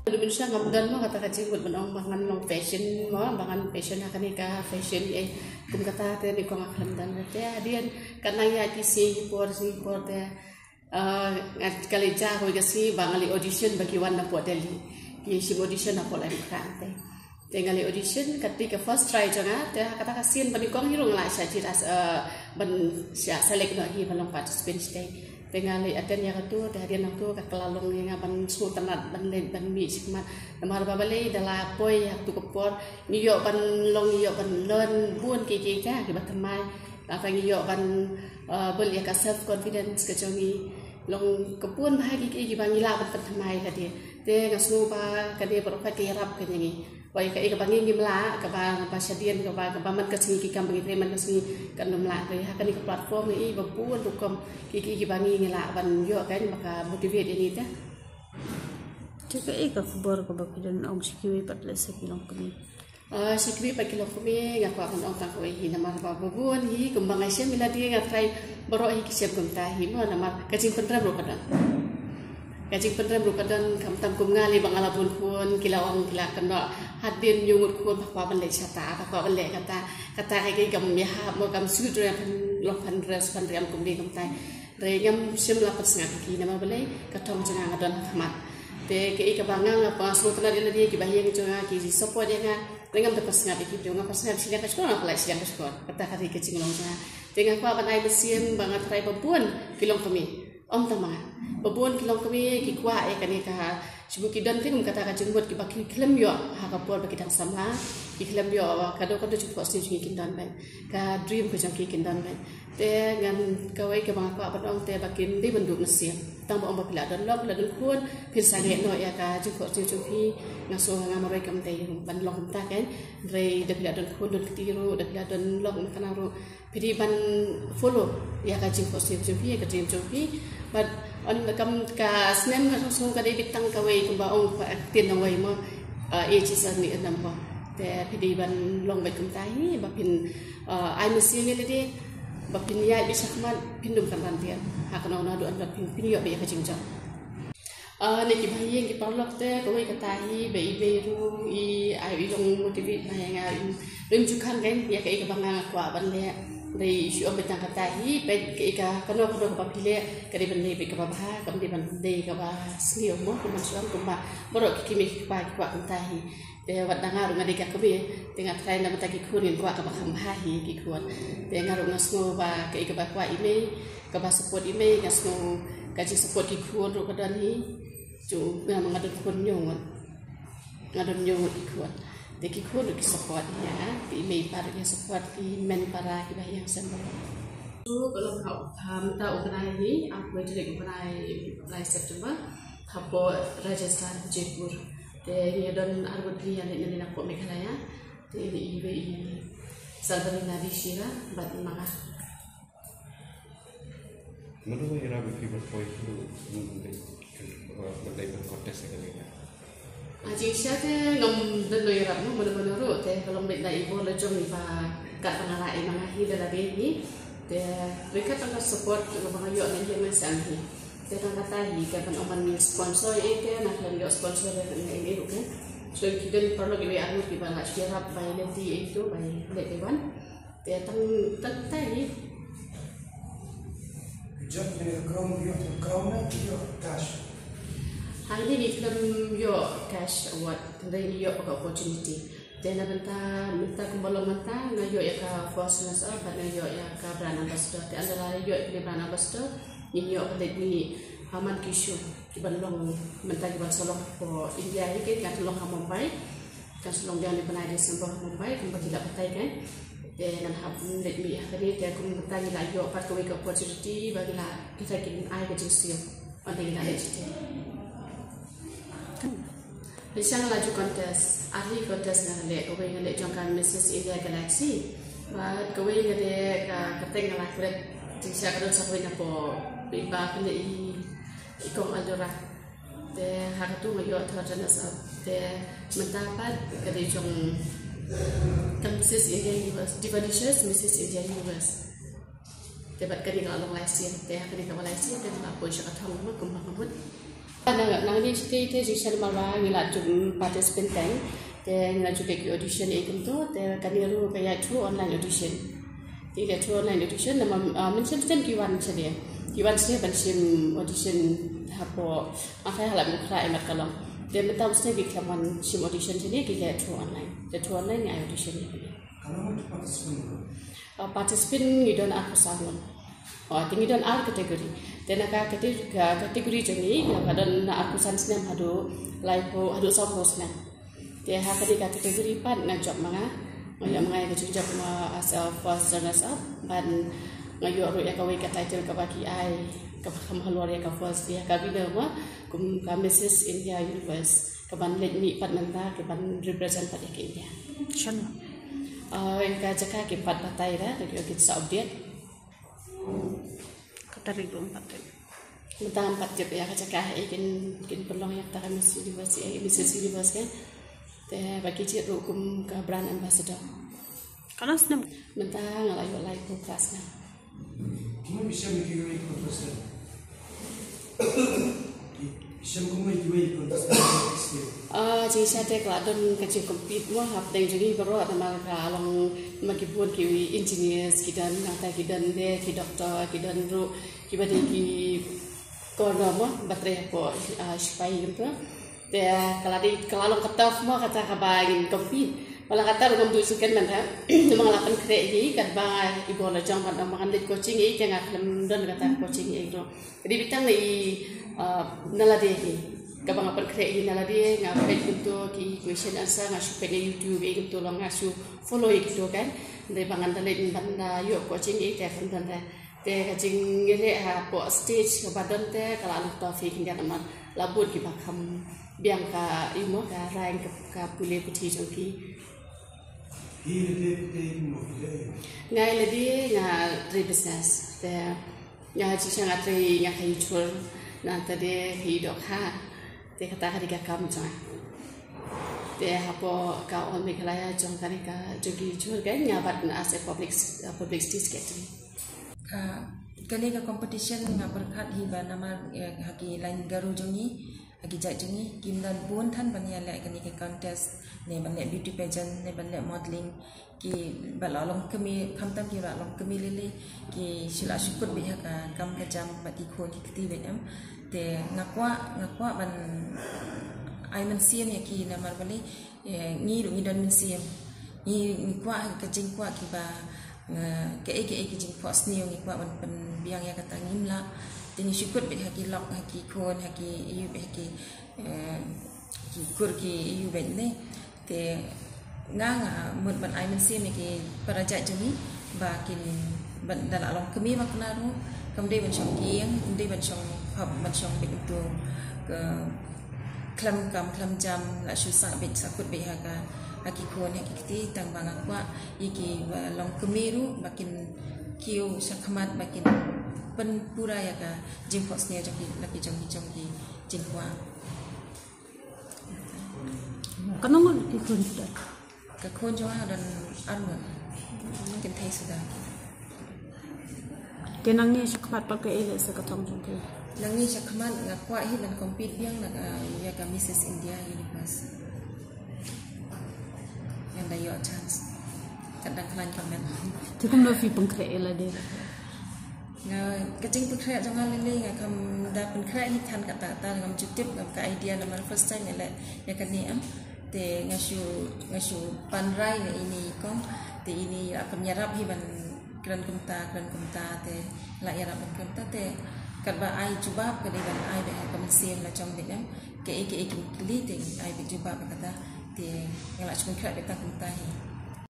Indonesia ngamdan mo kata kacing buat menong bangan long fashion mo bangan fashion akan nikah fashion kum kata te ni kong akan dan te adian karena ya di Singapore te kali jago kasi bangali audition bagi warna Delhi ki sim audition apa lagi kante tengali audition ketika first try jangan te kata kasin bani kong hirung lah saja ban sia select lagi balong participant stay tengali aten ya tu hadian tu kelalong yang aban sultanat ban len ban mi sikmat namar babale dala poi ya tu kopor niyo ban long niyo ban len buon ki ka ki batamai apa niyo ban bel ya ka self confidence ke jongi long kepun bahagi ki bangila ban batamai ka dia te ngasu ba ka dia profet ke rap ke nyangi wai ka ka bangi ngimla ka ba pasadian ka ba man ka singi ki kam bangi man ka singi kan nomla ke ha kan ka platform ni ba buon tu kom ki bangi ngila ban yo kan maka motivate ini ta Cika ka kubor ka ba kidan ong sikiwi patla sa kilong kami sikri pa kilong kami nga ko akon ong tangko hi na mar ba buon hi kumbang ay siya mila dia nga try boro hi kisep kum tahi mo na mar kacing pentra bro kadan kacing pentra bro kadan kam tam kum ngali bang alabun kun kilawang kila kena hadin yungut kun bakwa ban le chata bakwa ban le kata kai kam ya mo kam sudra kan lok pan res pan riam kum di kum tai re ngam sim la pas ngat ki na ma bale ka thong janga ngadon khamat te ke ka bangang apa sultan dia ki bahiyang janga ki support dia nga dengan pas ngat ki tu nga pas ngat sila ka sekolah apa sila ka sekolah kata kati ke cinglong janga dengan kwa ban ai besim bangat trai babuan kilong kami om tama babuan kilong kami ki kwa kani ka sibuki dan ting kata ka jenggot ki baki klem yo ha ka por baki dang sama ki klem yo kado cukup sih ki dan ban ka dream ko jang ki dan ban te ngan kawai ke bang kwa badong te bakin di benduk mesim tang ba om bapila dan lok la dun kun pin sange no ya ka jenggot sih ki ngaso nga marai kam te ban long ta kan re de pila dan kun dun ketiru de pila dan lok kana ro pidi ban follow ya ka jenggot sih ki ka dream ki but on kam ka snem ka so ka de bitang kawai kumba ong pa tin nang wai mo e chi san ni nam ba te pidi ban long bai kum tai ni ba pin ai mesin ni de ba pin ya bi sakman pindum kan rantian ha kana na do an pin yo be ka jingjang ne ki bhayi ki parlok te kawai ka tai be ru I ai long motivate na ya rim chu khan gen ya ka ka banga kwa ban le dari isu apa yang kata hi baik ke kano ka pile ka di bende be ka bah ka di bende ka ba sio mo ko masuk ko ba boro ki mi pa kwa kata hi te wat dangar ngade ka ko be tengah try na mata ki kunin kwa ka ba kham ha hi ki kuat te ngaru ngasno ba ke ka ba kwa ime ka ba support ime ngasno ka ji support ki kuat ro ka dan hi ju na ngadon kun nyong ngadon nyong ki kuat Deki ko lagi support ya, di email para dia support di men para kita yang sembah. So kalau kau tahu kenai ni, aku jadi kenai September, aku Rajasthan Jaipur. Jadi dan arbut dia ni nak buat Meghalaya, jadi ini Salvarina Vishira, bat mana? Menurut saya ragu kita poin itu mungkin berkontes sekali. Aji siapa ngom dan loyrak mu benar-benar ro teh kalau benda ibu lejong ni pa kat pengarai mangahi dalam ini teh mereka tangkap support juga bangayo ni yang sangi teh tangkap tahi kapan oman sponsor itu nak lagi sponsor yang ini kan so kita ni perlu kita anu kita nak siap bayar nanti itu bayar lewan teh tang tahi Jom dia kau nak dia cash. Hari ini kita yo cash award, hari ini yo pakai opportunity. Dan minta kembali minta, na yo ya ka first nasa, pada yo ya ka brand ambassador. Dan antara yo ni brand ambassador, ini yo pada ni Haman Kishu, kita long minta kita solong po India ini kita solong ke Mumbai, kita solong dia ni pernah di sebuah Mumbai, kita tidak pakai kan. Dan hapun let me hari kita minta kita yo pakai opportunity, bagilah kita kirim air ke jinsiu, untuk kita legit. Lisang laju kontes, ahli kontes ngalek, kau ngalek jangkaan Mrs. India Galaxy, buat kau ngalek keteng ngalek kulit, jika kau sampai napo, iba kena ikong aldora, deh hari tu mayu terjadi nasab, deh mendapat kena jong Mrs. India Universe, Divanishers Mrs. India Universe, deh buat kena ngalong Malaysia, deh kena ke Malaysia, deh apa isyarat hong mak kumbang kumbut. nang ni stay te jishan marwa ngila jum participant tang te ngila juke ki audition e kuntu te kaniru kaya through online audition ti ke through online audition nama mention kiwan chane kiwan se ban sim audition hapo akai hala mukra emat kalong te metam se ki klaman sim audition chane ki ke through online te through online ni audition ni Kalau mau participant ngidon aku salon tinggi don R kategori dan kategori jeni kadon aku sansnem hadu laipo hadu sopos na dia hakadi kategori pan ngajak manga ngoyak mengai kejujak ma asal first runners up ban ngayu ro ya kawe ka title ka baki ai ka kham halwar ya ka first dia ka bina ma kum ka Mrs India Universe ka ban let ni pat nanta ka ban represent pat ke India Shan. ka jaka ke pat batai ra ke kita update Katarik 4 tu. Mentang 4 jep ya kacakah ikin perlong yang tak Miss Universe Mrs Universe kan. Teh bagi cik rukum ke brand ambassador. Kalau senang. Mentang layu layu kelasnya. Kamu bisa mikir ikut pasal. Bisa kamu ikut pasal. Jadi saya teh keladon kecil kompet wah hap teng jadi baru ada malah along makibun kiwi engineers kidan nata kidan deh ki doktor kidan ru kibade ki kono baterai po spai gitu teh kalau ketaf mah kata kabagin kompet malah kata lu ngamdu sukan mana mengalakan krei kat ba ibu la jang pada makan di coaching jangan kelam dan kata coaching itu jadi bitang ni nalade kabang apa krei nala dia ngapain untuk ki question answer ngasu pengen YouTube itu long ngasu follow itu kan dari bangan dalin banda yuk coaching itu kan banda teh kacing ini po stage kebadan teh kalau anak taufik hingga nama labut ki bakam biang ka imo ka rank ka pulih putih jongki ngai lagi ngai business teh ngai cisang atri ngai kayu jual nanti deh hidup ha teh kata hari kam jangan teh apa kau on mekalaya jong kari ka jogi jual kan nyabat as a public secretary kali ka competition nga berkat hiba nama haki lain garu jongi haki jat jongi kimdan bun than banya la kani ke contest ne ban beauty pageant ne ban modeling ki balalong kami kamtam ki balalong kami lele ki sila syukur biha ka kam ka jam bati khon ki kti benam te ngakwa ban ai man siam ya ki na marbali ngi ru don man siam ni kwa ka jing kwa ki ba ke jing kwa sni ngi kwa ban pen biang ya kata ngimla tini syukur be haki lok haki khon haki yu be haki ki kur ki yu ben ne te nga mut ban ai man siam ki paraja jumi ba kin ban dala long kemi makna ru kamde ban shong kiang kamde ban shong hab ban shong be tu ke klam jam la shusa be sakut be haka haki khon haki kiti tang bang akwa iki long kemiru makin kiu sakhamat makin pen pura ya ka jingpos ne jong laki jong jingkwa Kenapa mau ikut sudah? ka khon jo dan arun mungkin thai sudah Kenangnya sekepat pakai ele sekatong jumpa. Langi sakhamat ngakwa hi dan compete biang na ya ka Mrs India Universe yang da yo chance kadang klan komen Cukup lebih pengkre ele deh. nga kacing pekrea jangan lele nga kam da pekrea hi than kata ngam jutip ngam ka idea na first time ele ya kan ni am te ngasu panrai na ini kong te ini akan nyarap hi ban kran kumta te la yarap kumta te kadba ai jubab ka ban ai be kam sim la chong dem ke kli te ai be jubab kata te ngala chun kra be ta kumta hi